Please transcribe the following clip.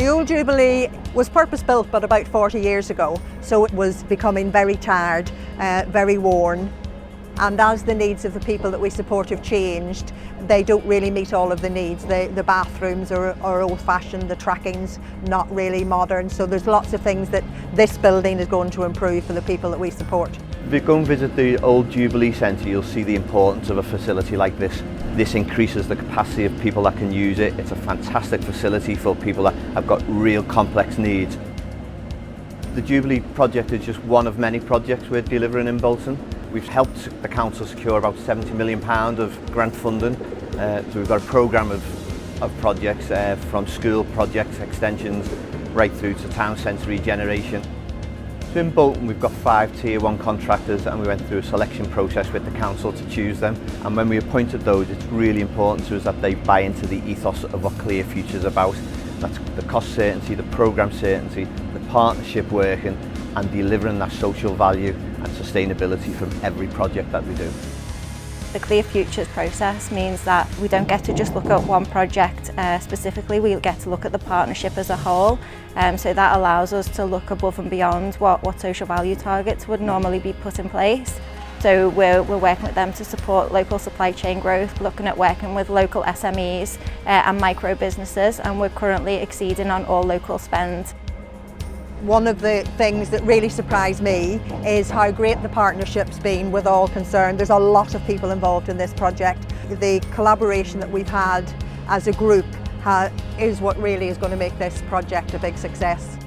The old Jubilee was purpose-built but about 40 years ago, so it was becoming very tired, very worn. And as the needs of the people that we support have changed, they don't really meet all of the needs. The bathrooms are old-fashioned, the tracking's not really modern, so there's lots of things that this building is going to improve for the people that we support. If you go and visit the old Jubilee Centre, you'll see the importance of a facility like this. This increases the capacity of people that can use it. It's a fantastic facility for people that have got real complex needs. The Jubilee project is just one of many projects we're delivering in Bolton. We've helped the council secure about £70 million of grant funding. So we've got a programme of projects from school projects, extensions, right through to town centre regeneration. So in Bolton we've got 5 Tier 1 contractors, and we went through a selection process with the council to choose them. And when we appointed those, it's really important to us that they buy into the ethos of what Clear Future is about. That's the cost certainty, the programme certainty, the partnership working and delivering that social value and sustainability from every project that we do. The Clear Futures process means that we don't get to just look at one project specifically, we get to look at the partnership as a whole. So that allows us to look above and beyond what social value targets would normally be put in place. So we're working with them to support local supply chain growth, looking at working with local SMEs and micro businesses, and we're currently exceeding on all local spend. One of the things that really surprised me is how great the partnership's been with all concerned. There's a lot of people involved in this project. The collaboration that we've had as a group is what really is going to make this project a big success.